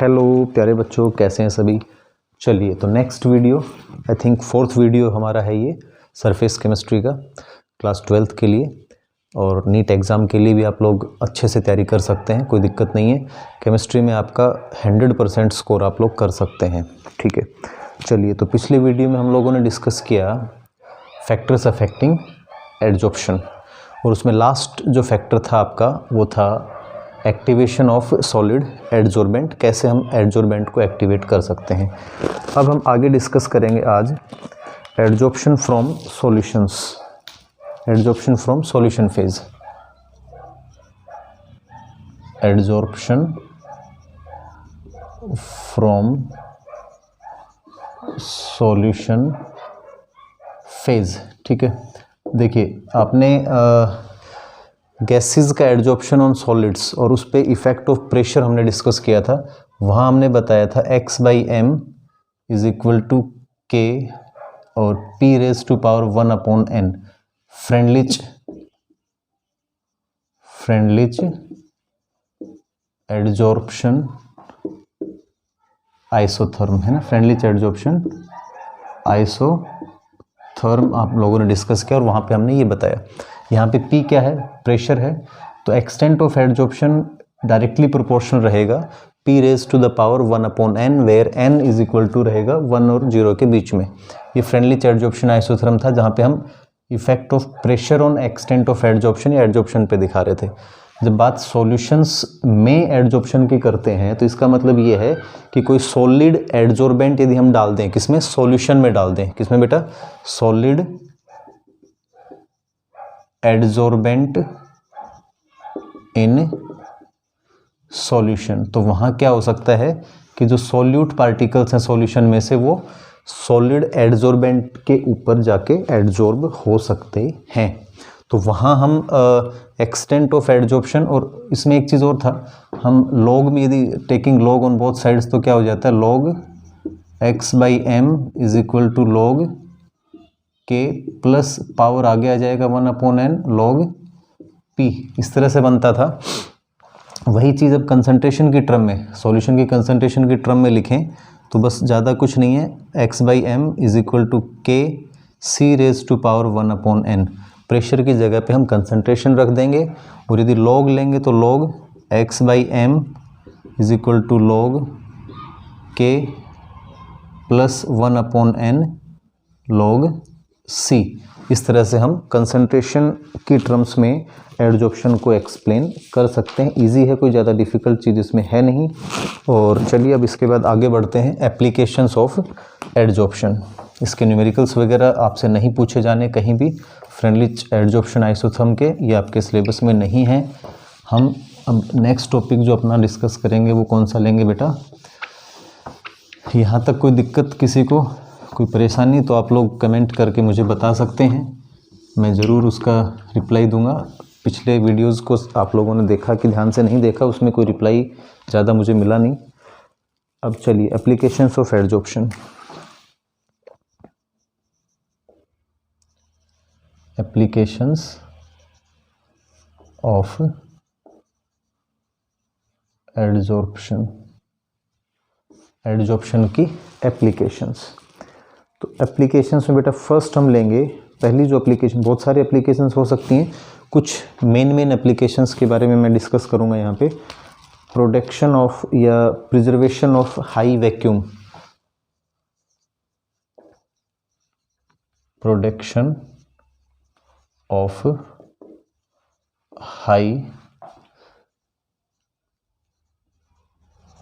Hello प्यारे बच्चों, कैसे हैं सभी। चलिए तो next video, I think 4th video हमारा है ये सरफेस केमिस्ट्री का, क्लास 12th के लिए और नीट एग्ज़ाम के लिए भी आप लोग अच्छे से तैयारी कर सकते हैं, कोई दिक्कत नहीं है। केमिस्ट्री में आपका 100% स्कोर आप लोग कर सकते हैं, ठीक है। चलिए तो पिछले वीडियो में हम लोगों ने डिस्कस किया फैक्टर्स अफेक्टिंग एडजॉर्प्शन, और उसमें लास्ट जो फैक्टर था आपका वो था एक्टिवेशन ऑफ सॉलिड एडजॉर्बेंट, कैसे हम एडजॉर्बेंट को एक्टिवेट कर सकते हैं। अब हम आगे डिस्कस करेंगे आज adsorption from solutions, adsorption from solution phase, adsorption from solution phase, ठीक है। देखिए आपने गैसेस का एडजॉर्प्शन ऑन सॉलिड्स और उस पर इफेक्ट ऑफ प्रेशर हमने डिस्कस किया था। वहाँ हमने बताया था x/m is equal to k और p raise to power 1/n Freundlich adsorption isotherm, है ना, फ्रेंडलिच एडजॉर्प्शन आइसोथर्म आप लोगों ने डिस्कस किया और वहाँ पे हमने ये बताया। यहाँ पे P क्या है, प्रेशर है, तो extent of adsorption directly proportional रहेगा P raise to the power 1/n, where n is equal to रहेगा 1 और 0 के बीच में। ये फ्रेंडलिच एडजॉर्प्शन आइसोथर्म था जहाँ पे हम effect of pressure on extent of adsorption या एडजॉर्प्शन पे दिखा रहे थे। जब बात सॉल्यूशंस में एडजॉर्प्शन की करते हैं तो इसका मतलब ये है कि कोई सॉलिड एडजॉर्बेंट यदि हम डाल दें, किसमें, सॉल्यूशन में डाल दें, किसमें बेटा, सॉलिड एडजॉर्बेंट इन सॉल्यूशन, तो वहाँ क्या हो सकता है कि जो सॉल्यूट पार्टिकल्स हैं सॉल्यूशन में से वो सॉलिड एडजॉर्बेंट के ऊपर जाके एडजॉर्ब हो सकते हैं। तो वहाँ हम एक्सटेंट ऑफ एडजॉर्प्शन, और इसमें एक चीज़ और था, हम लॉग में यदि taking log on both sides तो क्या हो जाता है, log x/m is equal to log k plus power आगे आ जाएगा 1/n log p, इस तरह से बनता था। वही चीज़ अब कंसंट्रेशन की टर्म में, सॉल्यूशन की कंसंट्रेशन की टर्म में लिखें तो बस ज़्यादा कुछ नहीं है, x/m is equal to k c raise to power 1/n। Pressure की जगह पे हम कंसंट्रेशन रख देंगे और यदि log लेंगे तो log x/m is equal to log k plus 1/n log C। इस तरह से हम कंसंट्रेशन की टर्म्स में एडजॉर्प्शन को एक्सप्लेन कर सकते हैं। इजी है, कोई ज़्यादा डिफ़िकल्ट चीज़ इसमें है नहीं। और चलिए अब इसके बाद आगे बढ़ते हैं एप्लीकेशंस ऑफ एडजॉर्प्शन। इसके न्यूमेरिकल्स वगैरह आपसे नहीं पूछे जाने कहीं भी, फ्रेंडलिच एडजॉर्प्शन आइसोथर्म के, ये आपके सिलेबस में नहीं है। हम अब नेक्स्ट टॉपिक जो अपना डिस्कस करेंगे वो कौन सा लेंगे बेटा। यहाँ तक कोई दिक्कत, किसी को कोई परेशानी तो आप लोग कमेंट करके मुझे बता सकते हैं, मैं ज़रूर उसका रिप्लाई दूंगा। पिछले वीडियोस को आप लोगों ने देखा कि ध्यान से नहीं देखा, उसमें कोई रिप्लाई ज़्यादा मुझे मिला नहीं। अब चलिए applications of adsorption, applications of adsorption, adsorption की एप्लीकेशंस। तो एप्लीकेशंस में बेटा फर्स्ट हम लेंगे, पहली जो एप्लीकेशन, बहुत सारी एप्लीकेशंस हो सकती हैं, कुछ मेन एप्लीकेशंस के बारे में मैं डिस्कस करूंगा यहाँ पे। प्रोटेक्शन ऑफ या preservation of high vacuum, protection of high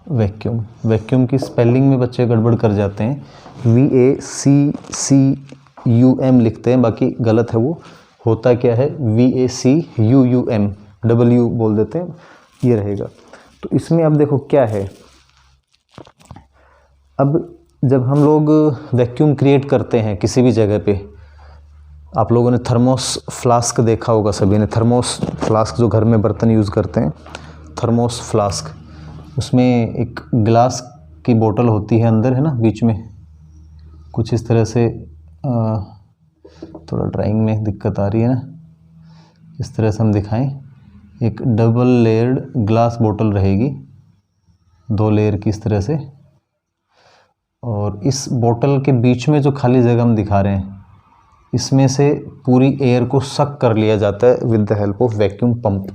vacuum. Vacuum की स्पेलिंग में बच्चे गड़बड़ कर जाते हैं, VACCUM लिखते हैं, बाकी गलत है वो, होता क्या है VACUUM, W बोल देते हैं, ये रहेगा। तो इसमें अब देखो क्या है, अब जब हम लोग वैक्यूम क्रिएट करते हैं किसी भी जगह पे, आप लोगों ने थर्मोस फ्लास्क देखा होगा, सभी ने थर्मोस फ्लास्क, जो घर में बर्तन यूज़ करते हैं, थर्मोस फ्लास्क, उसमें एक ग्लास की बोतल होती है अंदर, है ना, बीच में कुछ इस तरह से, थोड़ा ड्राइंग में दिक्कत आ रही है ना, इस तरह से हम दिखाएं, एक डबल लेयर्ड ग्लास बोतल रहेगी, 2 लेयर की इस तरह से, और इस बोतल के बीच में जो खाली जगह हम दिखा रहे हैं इसमें से पूरी एयर को सक कर लिया जाता है with the help of vacuum pump.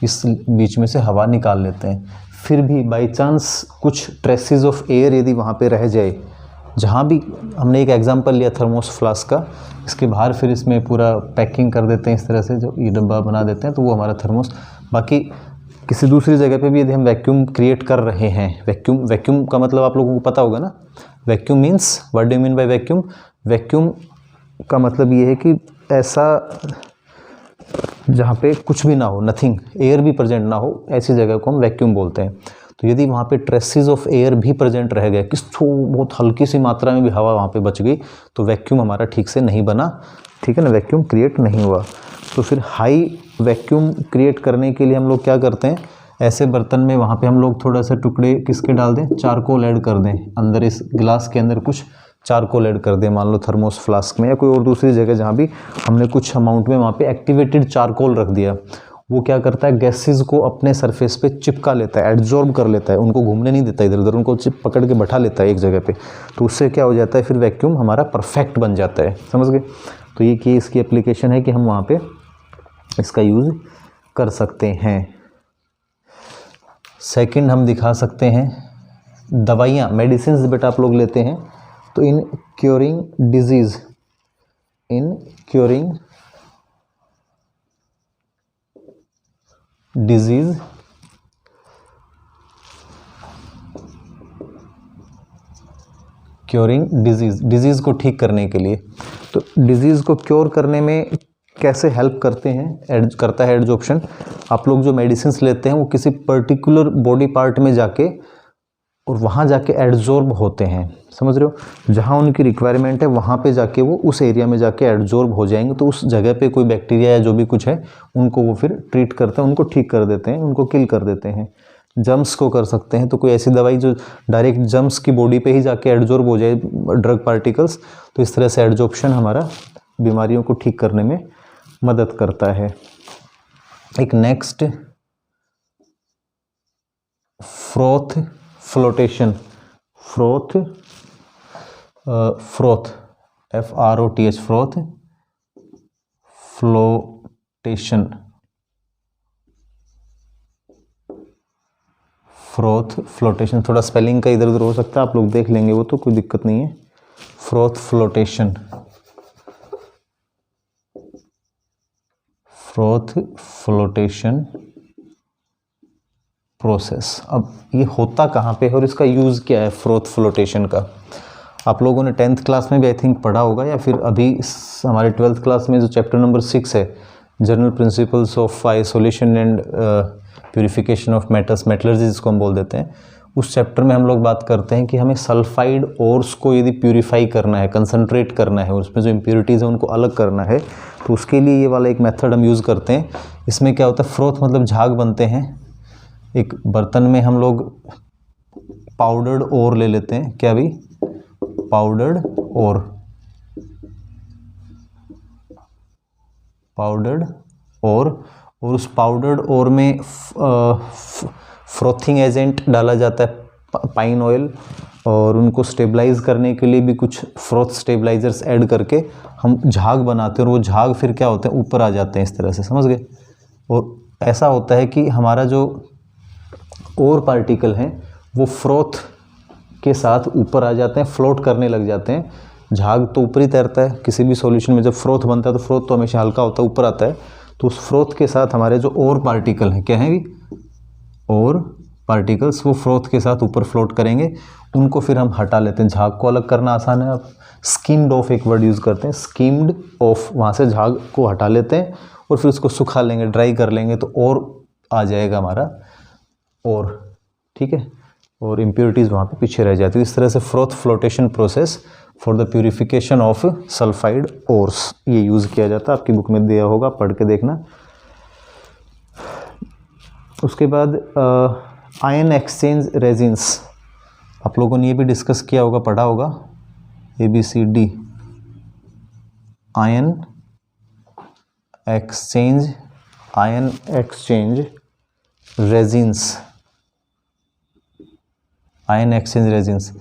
इस बीच में से हवा निकाल लेते हैं। फिर भी बाई चांस कुछ ट्रेसेस ऑफ एयर यदि वहाँ पे रह जाए, जहाँ भी, हमने एक एग्जांपल लिया थर्मोस फ्लास्क का, इसके बाहर फिर इसमें पूरा पैकिंग कर देते हैं इस तरह से, जो ये डब्बा बना देते हैं, तो वो हमारा थर्मोस। बाकी किसी दूसरी जगह पे भी यदि हम वैक्यूम क्रिएट कर रहे हैं, वैक्यूम का मतलब आप लोगों को पता होगा ना, vacuum means, what do you mean by vacuum? Vacuum का मतलब ये है कि ऐसा जहाँ पे कुछ भी ना हो, नथिंग, एयर भी प्रेजेंट ना हो, ऐसी जगह को हम वैक्यूम बोलते हैं। तो यदि वहाँ पे ट्रेसेस ऑफ एयर भी प्रेजेंट रह गए, बहुत हल्की सी मात्रा में भी हवा वहाँ पे बच गई, तो वैक्यूम हमारा ठीक से नहीं बना, ठीक है ना, वैक्यूम क्रिएट नहीं हुआ। तो फिर हाई वैक्यूम क्रिएट करने के लिए हम लोग क्या करते हैं, ऐसे बर्तन में वहाँ पे हम लोग थोड़ा सा टुकड़े किसके डाल दें, चारकोल ऐड कर दें अंदर, इस गिलास के अंदर कुछ चारकोल ऐड कर दें, मान लो थर्मोस फ्लास्क में या कोई और दूसरी जगह जहाँ भी हमने कुछ अमाउंट में वहाँ पे एक्टिवेटेड चारकोल रख दिया। वो क्या करता है, गैसेस को अपने सरफेस पे चिपका लेता है, एड्जॉर्ब कर लेता है, उनको घूमने नहीं देता इधर उधर, उनको पकड़ के बैठा लेता है एक जगह पे। तो उससे क्या हो जाता है, फिर वैक्यूम हमारा परफेक्ट बन जाता है, समझ गए। तो ये कि इसकी एप्लीकेशन है कि हम वहाँ पे इसका यूज़ कर सकते हैं। सेकंड हम दिखा सकते हैं दवाइयाँ, मेडिसिन बेटा आप लोग लेते हैं, तो इन क्योरिंग डिजीज़, इन क्योरिंग डिजीज़ क्योरिंग डिजीज़ को ठीक करने के लिए, तो डिजीज़ को क्योर करने में कैसे हेल्प करते हैं, करता है एड्जॉर्प्शन। आप लोग जो मेडिसिन लेते हैं वो किसी पर्टिकुलर बॉडी पार्ट में जाके और वहाँ जाके एड्जॉर्ब होते हैं, समझ रहे हो, जहाँ उनकी रिक्वायरमेंट है वहाँ पे जाके वो उस एरिया में जाके एड्जॉर्ब हो जाएंगे। तो उस जगह पे कोई बैक्टीरिया या जो भी कुछ है उनको वो फिर ट्रीट करते हैं, उनको ठीक कर देते हैं, उनको किल कर देते हैं। जम्स को कर सकते हैं, तो कोई ऐसी दवाई जो डायरेक्ट जम्स की बॉडी पे ही जाके एड्जॉर्ब हो जाए ड्रग पार्टिकल्स, तो इस तरह से एड्जॉर्प्शन हमारा बीमारियों को ठीक करने में मदद करता है। एक next froth flotation, froth FROTH, froth flotation, froth flotation, थोड़ा स्पेलिंग का इधर उधर हो सकता है, आप लोग देख लेंगे वो, तो कोई दिक्कत नहीं है। Froth flotation, froth flotation process. अब ये होता कहाँ पे है और इसका यूज़ क्या है फ्रोथ फ्लोटेशन का? आप लोगों ने 10th क्लास में भी आई थिंक पढ़ा होगा, या फिर अभी हमारे 12th क्लास में जो चैप्टर नंबर 6 है, general principles of isolation and purification of metals, metallurgy जिसको हम बोल देते हैं, उस चैप्टर में हम लोग बात करते हैं कि हमें सल्फाइड ओर्स को यदि प्यूरिफाई करना है, कंसनट्रेट करना है, उसमें जो इम्प्योरिटीज़ है उनको अलग करना है, तो उसके लिए ये वाला एक मेथड हम यूज़ करते हैं। इसमें क्या होता है, फ्रोथ मतलब झाग बनते हैं। एक बर्तन में हम लोग पाउडर्ड ओर ले लेते हैं, क्या भी, पाउडर्ड ओर, पाउडर्ड ओर, और उस पाउडर्ड ओर में फ्रोथिंग एजेंट डाला जाता है, पाइन ऑयल, और उनको स्टेबलाइज करने के लिए भी कुछ फ्रोथ स्टेबलाइजर्स ऐड करके हम झाग बनाते हैं, और वो झाग फिर क्या होते हैं, ऊपर आ जाते हैं इस तरह से, समझ गए। और ऐसा होता है कि हमारा जो और पार्टिकल हैं वो फ्रोथ के साथ ऊपर आ जाते हैं, फ्लोट करने लग जाते हैं। झाग तो ऊपर ही तैरता है किसी भी सॉल्यूशन में, जब फ्रोथ बनता है तो फ्रोथ तो हमेशा हल्का होता है, ऊपर आता है, तो उस फ्रोथ के साथ हमारे जो और पार्टिकल हैं, क्या हैं, और पार्टिकल्स, वो फ्रोथ के साथ ऊपर फ्लोट करेंगे, उनको फिर हम हटा लेते हैं। झाग को अलग करना आसान है, आप स्कीम्ड ऑफ एक वर्ड यूज़ करते हैं, स्कीम्ड ऑफ, वहाँ से झाग को हटा लेते हैं और फिर उसको सुखा लेंगे, ड्राई कर लेंगे, तो और आ जाएगा हमारा, और ठीक है, और इम्प्योरिटीज़ वहाँ पे पीछे रह जाती है। इस तरह से froth flotation process for the purification of sulphide ores ये यूज़ किया जाता है। आपकी बुक में दिया होगा, पढ़ के देखना। उसके बाद आयन एक्सचेंज रेजिन्स, आप लोगों ने ये भी डिस्कस किया होगा, पढ़ा होगा, ABCD, ion exchange resins. Ion exchange resins.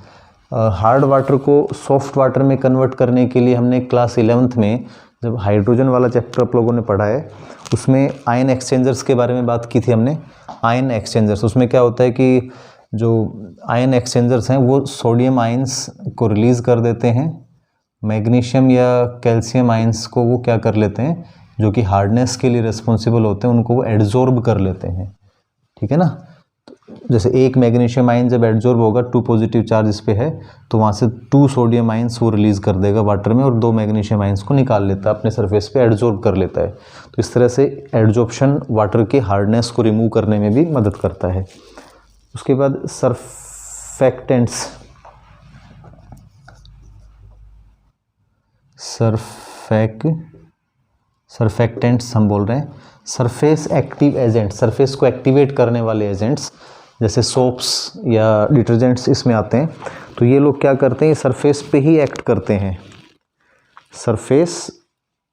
Hard water को सॉफ्ट वाटर में कन्वर्ट करने के लिए हमने क्लास 11th में जब हाइड्रोजन वाला चैप्टर आप लोगों ने पढ़ा है उसमें आयन एक्सचेंजर्स के बारे में बात की थी हमने। आयन एक्सचेंजर्स, उसमें क्या होता है कि जो आयन एक्सचेंजर्स हैं वो सोडियम आयंस को रिलीज़ कर देते हैं, मैग्नीशियम या कैल्शियम आयंस को वो क्या कर लेते हैं, जो कि हार्डनेस के लिए रिस्पॉन्सिबल होते हैं, उनको वो एड्जॉर्ब कर लेते हैं। ठीक है ना, जैसे एक मैग्नीशियम आयन जब एड्जॉर्ब होगा 2 पॉजिटिव चार्ज इस पे है तो वहाँ से 2 सोडियम आयंस वो रिलीज़ कर देगा वाटर में और 2 मैग्नीशियम आयंस को निकाल लेता है, अपने सरफेस पे एड्जॉर्ब कर लेता है। तो इस तरह से एड्जॉर्प्शन वाटर के हार्डनेस को रिमूव करने में भी मदद करता है। उसके बाद सरफेक्टेंट्स हम बोल रहे हैं, सरफेस एक्टिव एजेंट, सरफेस को एक्टिवेट करने वाले एजेंट्स जैसे सोप्स या डिटर्जेंट्स इसमें आते हैं। तो ये लोग क्या करते हैं, सरफेस पे ही एक्ट करते हैं।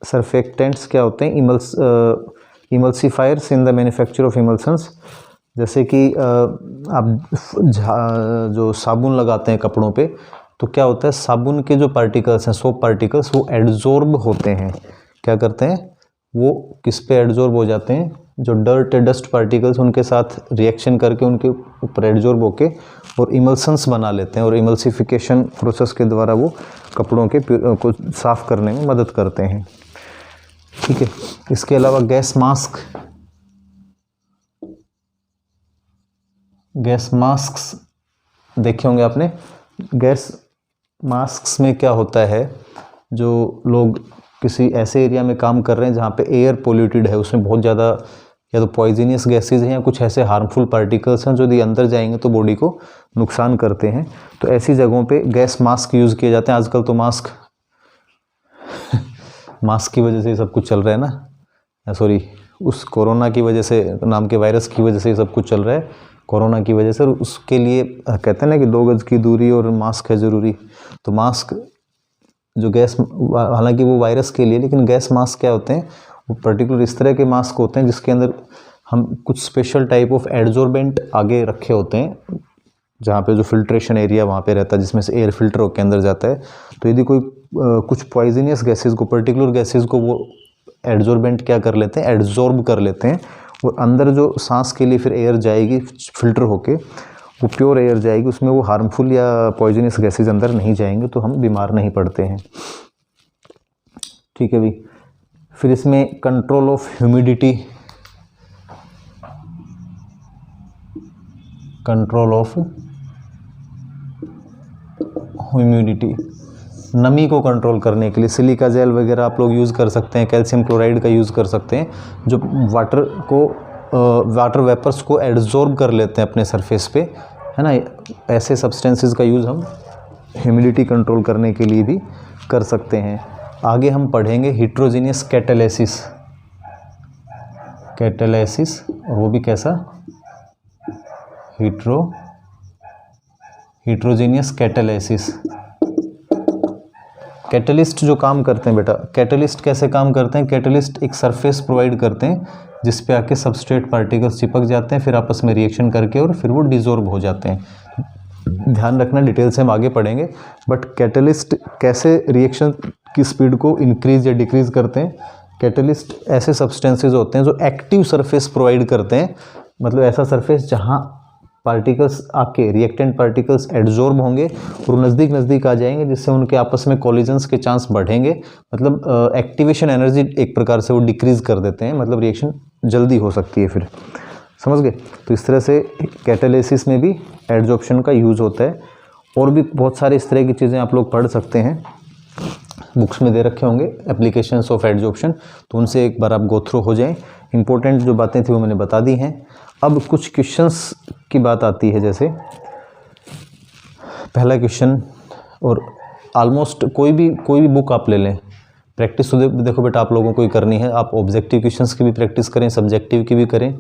सरफेक्टेंट्स क्या होते हैं, emulsifiers in the manufacture of emulsions. जैसे कि आप जो साबुन लगाते हैं कपड़ों पे तो क्या होता है, साबुन के जो पार्टिकल्स हैं, सोप पार्टिकल्स, वो एड्जॉर्ब होते हैं। क्या करते हैं, वो किस पे एड्जॉर्ब हो जाते हैं, जो डर्ट डस्ट पार्टिकल्स उनके साथ रिएक्शन करके उनके ऊपर एड्जॉर्ब होके और इमल्सन्स बना लेते हैं और इमल्सिफिकेशन प्रोसेस के द्वारा वो कपड़ों के को साफ़ करने में मदद करते हैं। ठीक है, इसके अलावा गैस मास्क देखे होंगे आपने। गैस मास्क में क्या होता है, जो लोग किसी ऐसे एरिया में काम कर रहे हैं जहाँ पे एयर पोल्यूटेड है, उसमें बहुत ज़्यादा या तो पॉइजनियस गैसेज हैं या कुछ ऐसे हार्मफुल पार्टिकल्स हैं जो यदि अंदर जाएंगे तो बॉडी को नुकसान करते हैं, तो ऐसी जगहों पे गैस मास्क यूज़ किए जाते हैं। आजकल तो मास्क की वजह से ये सब कुछ चल रहा है ना, सॉरी उस कोरोना की वजह से, नाम के वायरस की वजह से ये सब कुछ चल रहा है, कोरोना की वजह से। उसके लिए कहते हैं ना कि 2 गज की दूरी और मास्क है ज़रूरी। तो मास्क जो गैस, हालांकि वो वायरस के लिए, लेकिन गैस मास्क क्या होते हैं, वो पर्टिकुलर इस तरह के मास्क होते हैं जिसके अंदर हम कुछ स्पेशल टाइप ऑफ एड्जॉर्बेंट आगे रखे होते हैं, जहाँ पे जो फिल्ट्रेशन एरिया वहाँ पे रहता है जिसमें से एयर फिल्टर होकर अंदर जाता है। तो यदि कोई कुछ पॉइजनियस गैसेज को, पर्टिकुलर गैसेज को वो एड्जॉर्बेंट क्या कर लेते हैं, एड्जॉर्ब कर लेते हैं, और अंदर जो सांस के लिए फिर एयर जाएगी फिल्टर होके, वो प्योर एयर जाएगी, उसमें वो हार्मफुल या पॉइजनस गैसेज अंदर नहीं जाएंगे, तो हम बीमार नहीं पड़ते हैं। ठीक है भाई। फिर इसमें कंट्रोल ऑफ ह्यूमिडिटी, नमी को कंट्रोल करने के लिए सिलिका जेल वगैरह आप लोग यूज़ कर सकते हैं, कैल्शियम क्लोराइड का यूज़ कर सकते हैं, जो वाटर वेपर्स को एड्जॉर्ब कर लेते हैं अपने सरफेस पे, है ना। ऐसे सब्सटेंसेस का यूज़ हम ह्यूमिडिटी कंट्रोल करने के लिए भी कर सकते हैं। आगे हम पढ़ेंगे हेट्रोजीनियस कैटालिसिस, और वो भी कैसा, हेट्रोजीनियस कैटालिसिस। कैटलिस्ट जो काम करते हैं बेटा, कैटलिस्ट कैसे काम करते हैं, कैटलिस्ट एक सरफेस प्रोवाइड करते हैं जिस पे आके सबस्ट्रेट पार्टिकल्स चिपक जाते हैं, फिर आपस में रिएक्शन करके और फिर वो डिसॉल्व हो जाते हैं। ध्यान रखना, डिटेल से हम आगे पढ़ेंगे, बट कैटलिस्ट कैसे रिएक्शन की स्पीड को इंक्रीज या डिक्रीज करते हैं। कैटलिस्ट ऐसे सब्सटेंसेज होते हैं जो एक्टिव सरफेस प्रोवाइड करते हैं, मतलब ऐसा सरफेस जहाँ पार्टिकल्स आके, रिएक्टेंट पार्टिकल्स एड्जॉर्ब होंगे और नज़दीक आ जाएंगे, जिससे उनके आपस में कोलिजन्स के चांस बढ़ेंगे, मतलब एक्टिवेशन एनर्जी एक प्रकार से वो डिक्रीज कर देते हैं, मतलब रिएक्शन जल्दी हो सकती है फिर, समझ गए। तो इस तरह से कैटालिसिस में भी एड्जॉर्प्शन का यूज़ होता है। और भी बहुत सारे इस तरह की चीज़ें आप लोग पढ़ सकते हैं, बुक्स में दे रखे होंगे एप्लीकेशंस ऑफ एड्जॉर्प्शन, तो उनसे एक बार आप गो थ्रू हो जाएं। इंपॉर्टेंट जो बातें थी वो मैंने बता दी हैं। अब कुछ क्वेश्चंस की बात आती है, जैसे पहला क्वेश्चन, और ऑलमोस्ट कोई भी बुक आप ले लें, प्रैक्टिस तो देखो बेटा आप लोगों को ही करनी है। आप ऑब्जेक्टिव क्वेश्चंस की भी प्रैक्टिस करें, सब्जेक्टिव की भी करें,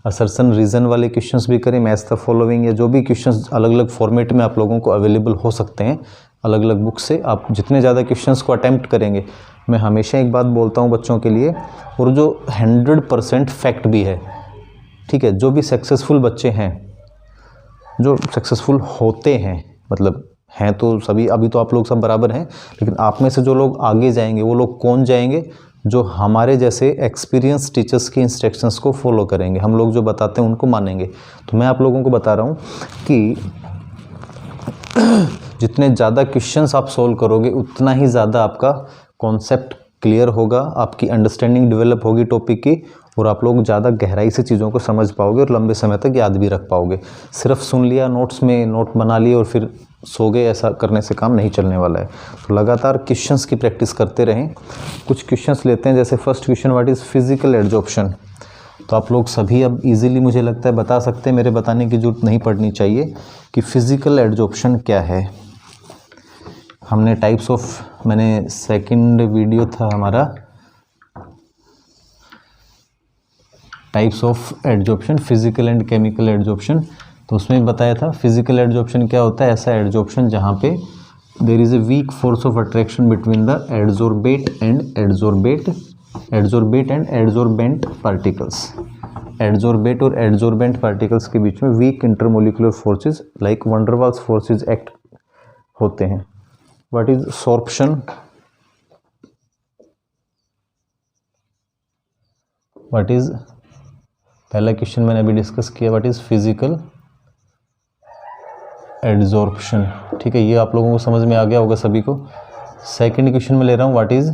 असर्शन रीज़न वाले क्वेश्चंस भी करें, मैच द फॉलोइंग, या जो भी क्वेश्चंस अलग अलग फॉर्मेट में आप लोगों को अवेलेबल हो सकते हैं अलग अलग बुक से। आप जितने ज़्यादा क्वेश्चंस को अटैम्प्ट करेंगे, मैं हमेशा एक बात बोलता हूँ बच्चों के लिए, और जो 100% फैक्ट भी है, ठीक है, जो भी सक्सेसफुल बच्चे हैं जो सक्सेसफुल होते हैं, मतलब हैं तो सभी, अभी तो आप लोग सब बराबर हैं, लेकिन आप में से जो लोग आगे जाएंगे वो लोग कौन जाएंगे, जो हमारे जैसे एक्सपीरियंस टीचर्स की इंस्ट्रक्शंस को फॉलो करेंगे, हम लोग जो बताते हैं उनको मानेंगे। तो मैं आप लोगों को बता रहा हूँ कि जितने ज़्यादा क्वेश्चंस आप सोल्व करोगे उतना ही ज़्यादा आपका कॉन्सेप्ट क्लियर होगा, आपकी अंडरस्टैंडिंग डेवलप होगी टॉपिक की, और आप लोग ज़्यादा गहराई से चीज़ों को समझ पाओगे और लंबे समय तक याद भी रख पाओगे। सिर्फ सुन लिया, नोट्स में नोट बना लिए और फिर सो गए, ऐसा करने से काम नहीं चलने वाला है। तो लगातार क्वेश्चंस की प्रैक्टिस करते रहें। कुछ क्वेश्चंस लेते हैं, जैसे first question, what is physical adsorption. तो आप लोग सभी अब इजीली मुझे लगता है बता सकते हैं, मेरे बताने की जरूरत नहीं पड़नी चाहिए कि फिजिकल एड्जॉर्प्शन क्या है। हमने टाइप्स ऑफ, मैंने सेकंड वीडियो था हमारा types of adsorption, physical and chemical adsorption, तो उसमें बताया था फिजिकल एड्जॉर्प्शन क्या होता है, ऐसा एड्जॉर्प्शन जहाँ पे there is a weak force of attraction between the adsorbate and adsorbent particles. Adsorbate और एड्जॉर्बेंट पार्टिकल्स के बीच में weak intermolecular forces like van der Waals forces act होते हैं। What is sorption, what is, पहला question मैंने अभी discuss किया, व्हाट इज फिजिकल एड्जॉर्प्शन, ठीक है, ये आप लोगों को समझ में आ गया होगा सभी को। सेकंड क्वेश्चन में ले रहा हूँ, व्हाट इज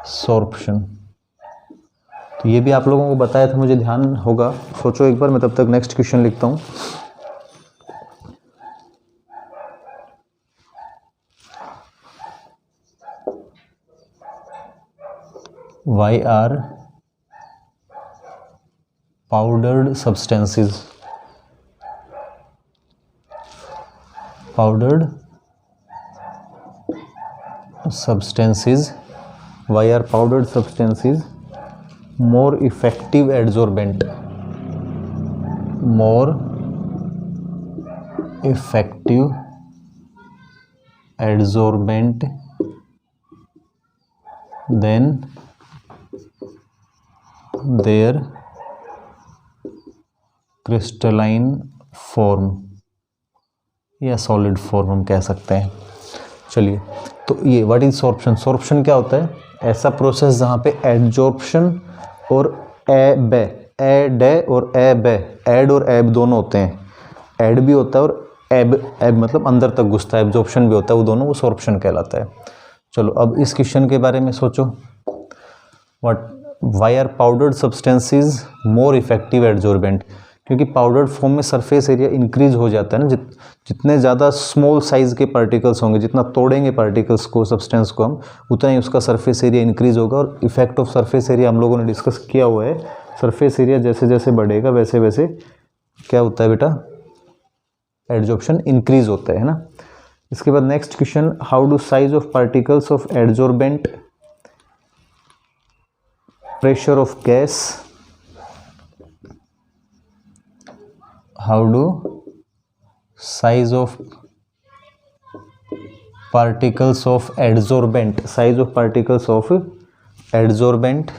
सॉर्प्शन, तो ये भी आप लोगों को बताया था, मुझे ध्यान होगा, सोचो एक बार, मैं तब तक नेक्स्ट क्वेश्चन लिखता हूँ। Why are powdered substances why are powdered substances more effective adsorbent than their crystalline form या सॉलिड फॉर्म हम कह सकते हैं। चलिए, तो ये व्हाट इज सॉर्प्शन, सॉर्प्शन क्या होता है, ऐसा प्रोसेस जहाँ पे एड्जॉर्प्शन और एड और एड और एब दोनों होते हैं, एड भी होता है और एब मतलब अंदर तक घुसता है, एब्जॉर्प्शन भी होता है, वो दोनों, वो सॉर्प्शन कहलाता है। चलो अब इस क्वेश्चन के बारे में सोचो, why are powdered substances more effective adsorbent, क्योंकि पाउडर्ड फॉर्म में सरफेस एरिया इंक्रीज हो जाता है ना, जितने ज़्यादा स्मॉल साइज़ के पार्टिकल्स होंगे, जितना तोड़ेंगे पार्टिकल्स को, सब्सटेंस को हम, उतना ही उसका सरफेस एरिया इंक्रीज होगा। और इफेक्ट ऑफ सरफेस एरिया हम लोगों ने डिस्कस किया हुआ है, सरफेस एरिया जैसे जैसे बढ़ेगा वैसे वैसे क्या होता है बेटा, एड्जॉर्प्शन इंक्रीज होता है ना। इसके बाद next question, how do size of particles of adsorbent pressure of gas, how do size of particles of adsorbent, size of particles of adsorbent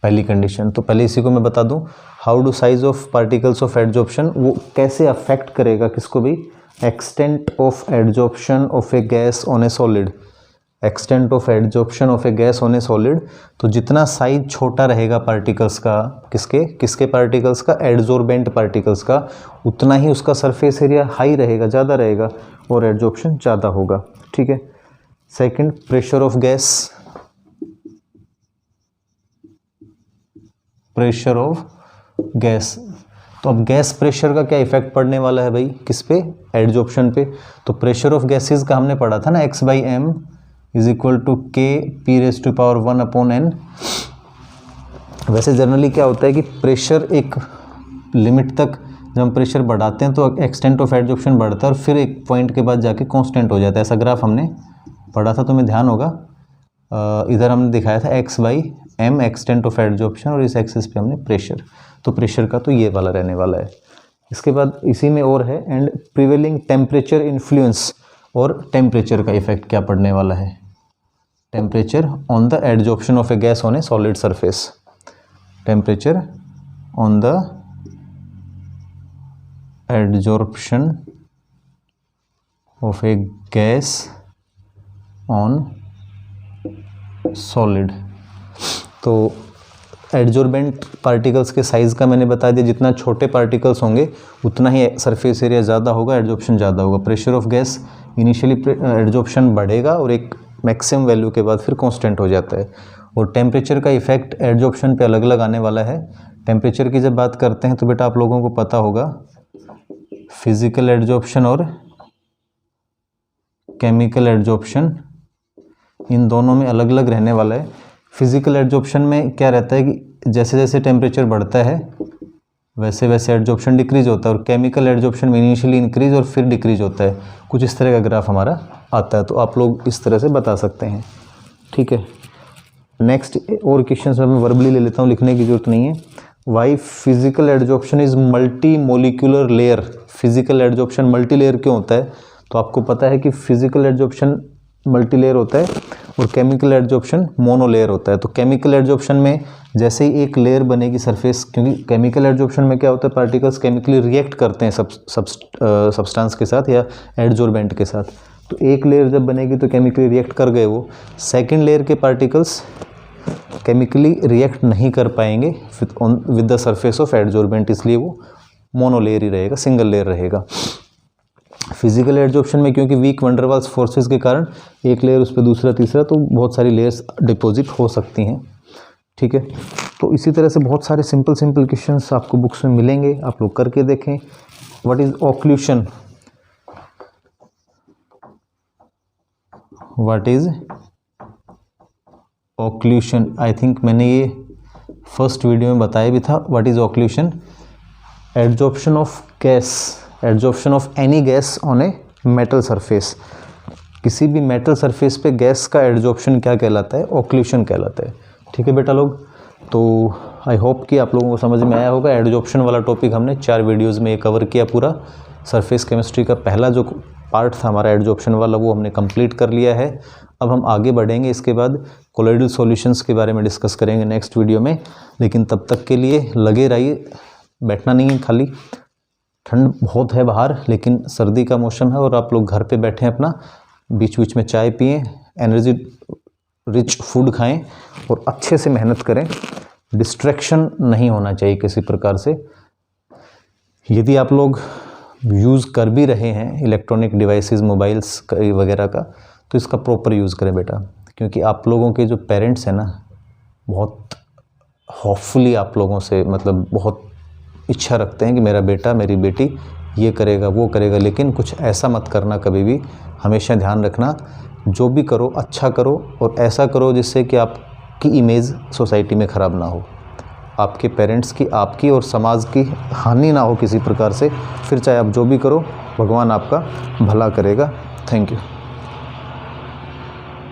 पहली कंडीशन, तो पहले इसी को मैं बता दूं, how do size of particles of adsorption, वो कैसे अफेक्ट करेगा किसको भी, extent of adsorption of A gas on A solid, extent of adsorption of A gas on A solid, तो जितना साइज छोटा रहेगा पार्टिकल्स का, किसके पार्टिकल्स का, एड्जॉर्बेंट पार्टिकल्स का, उतना ही उसका सरफेस एरिया हाई रहेगा, ज़्यादा रहेगा और एड्जॉर्प्शन ज़्यादा होगा, ठीक है। Second, pressure of gas, pressure of gas, तो अब गैस प्रेशर का क्या इफेक्ट पड़ने वाला है भाई, किस पे, एड्जॉर्प्शन पे। तो प्रेशर ऑफ गैसेस का हमने पढ़ा था ना, x/m is equal to k p⁻1/n। वैसे जनरली क्या होता है कि प्रेशर एक लिमिट तक जब हम प्रेशर बढ़ाते हैं तो एक्सटेंट ऑफ एड्जॉर्प्शन बढ़ता है और फिर एक पॉइंट के बाद जाके कांस्टेंट हो जाता है, ऐसा ग्राफ हमने पढ़ा था, तुम्हें ध्यान होगा। इधर हमने दिखाया था x/m एक्सटेंट ऑफ एड्जॉर्प्शन और इस एक्सिस पे हमने प्रेशर, तो प्रेशर का तो ये वाला रहने वाला है। इसके बाद इसी में और है, एंड प्रिवेलिंग टेम्परेचर इन्फ्लुएंस, और टेम्परेचर का इफेक्ट क्या पड़ने वाला है, temperature on the adsorption of A gas on A solid surface, temperature on the adsorption of A gas on solid. तो एडजॉर्बेंट पार्टिकल्स के साइज़ का मैंने बता दिया, जितना छोटे पार्टिकल्स होंगे उतना ही सरफेस एरिया ज़्यादा होगा, एडजॉर्प्शन ज़्यादा होगा। Pressure of gas initially adsorption बढ़ेगा और एक मैक्सिमम वैल्यू के बाद फिर कांस्टेंट हो जाता है। और टेम्परेचर का इफेक्ट एडजॉर्प्शन पे अलग अलग आने वाला है। टेम्परेचर की जब बात करते हैं तो बेटा आप लोगों को पता होगा फिजिकल एडजॉर्प्शन और केमिकल एडजॉर्प्शन, इन दोनों में अलग अलग रहने वाला है। फिजिकल एडजॉर्प्शन में क्या रहता है कि जैसे जैसे टेम्परेचर बढ़ता है वैसे वैसे एडजॉर्प्शन डिक्रीज होता है, और केमिकल एडजॉर्प्शन में इनिशियली इंक्रीज और फिर डिक्रीज होता है। कुछ इस तरह का ग्राफ हमारा आता है, तो आप लोग इस तरह से बता सकते हैं। ठीक है, नेक्स्ट और क्वेश्चन में मैं वर्बली ले लेता हूँ, लिखने की जरूरत नहीं है। Why physical adsorption is multi molecular layer. Physical adsorption multi layer क्यों होता है? तो आपको पता है कि फिजिकल एडजॉर्प्शन मल्टी लेयर होता है और केमिकल एडजॉर्प्शन मोनो लेयर होता है। तो केमिकल एडजॉर्प्शन में जैसे ही एक लेयर बनेगी सरफेस, क्योंकि केमिकल एडजॉर्प्शन में क्या होता है, पार्टिकल्स केमिकली रिएक्ट करते हैं सब्सटेंस के साथ या एडजॉर्बेंट के साथ। तो एक लेयर जब बनेगी तो केमिकली रिएक्ट कर गए वो, सेकेंड लेयर के पार्टिकल्स केमिकली रिएक्ट नहीं कर पाएंगे with the surface of adsorbent, इसलिए वो मोनो लेयर ही रहेगा, सिंगल लेयर रहेगा। फिजिकल एडजॉर्प्शन में क्योंकि weak van der Waals forces के कारण एक लेयर उस पर दूसरा तीसरा, तो बहुत सारी लेयर्स डिपॉजिट हो सकती हैं। ठीक है, तो इसी तरह से बहुत सारे सिंपल क्वेश्चंस आपको बुक्स में मिलेंगे, आप लोग करके देखें। What is occlusion? What is occlusion? I think मैंने ये फर्स्ट वीडियो में बताया भी था। What is occlusion? Adsorption of gas, adsorption of any gas on a metal surface. किसी भी मेटल सरफेस पे गैस का एडजॉर्प्शन क्या कहलाता है? ऑक्लूशन कहलाता है। ठीक है बेटा लोग, तो आई होप कि आप लोगों को समझ में आया होगा। एडजॉर्प्शन वाला टॉपिक हमने 4 वीडियोज़ में कवर किया पूरा। सरफेस केमिस्ट्री का पहला जो पार्ट था हमारा एडजॉर्प्शन वाला, वो हमने कंप्लीट कर लिया है। अब हम आगे बढ़ेंगे, इसके बाद कोलोइडल सॉल्यूशंस के बारे में डिस्कस करेंगे नेक्स्ट वीडियो में। लेकिन तब तक के लिए लगे रहिए, बैठना नहीं है खाली। ठंड बहुत है बाहर, लेकिन सर्दी का मौसम है और आप लोग घर पे बैठे अपना बीच बीच में चाय पिएं, एनर्जी रिच फूड खाएं और अच्छे से मेहनत करें। डिस्ट्रैक्शन नहीं होना चाहिए किसी प्रकार से। यदि आप लोग यूज़ कर भी रहे हैं इलेक्ट्रॉनिक डिवाइसेस, मोबाइल्स वगैरह का, तो इसका प्रॉपर यूज़ करें बेटा, क्योंकि आप लोगों के जो पेरेंट्स हैं ना, बहुत होपफुली आप लोगों से मतलब बहुत इच्छा रखते हैं कि मेरा बेटा मेरी बेटी ये करेगा वो करेगा, लेकिन कुछ ऐसा मत करना कभी भी। हमेशा ध्यान रखना, जो भी करो अच्छा करो और ऐसा करो जिससे कि आपकी इमेज सोसाइटी में ख़राब ना हो, आपके पेरेंट्स की, आपकी और समाज की हानि ना हो किसी प्रकार से। फिर चाहे आप जो भी करो, भगवान आपका भला करेगा। Thank you.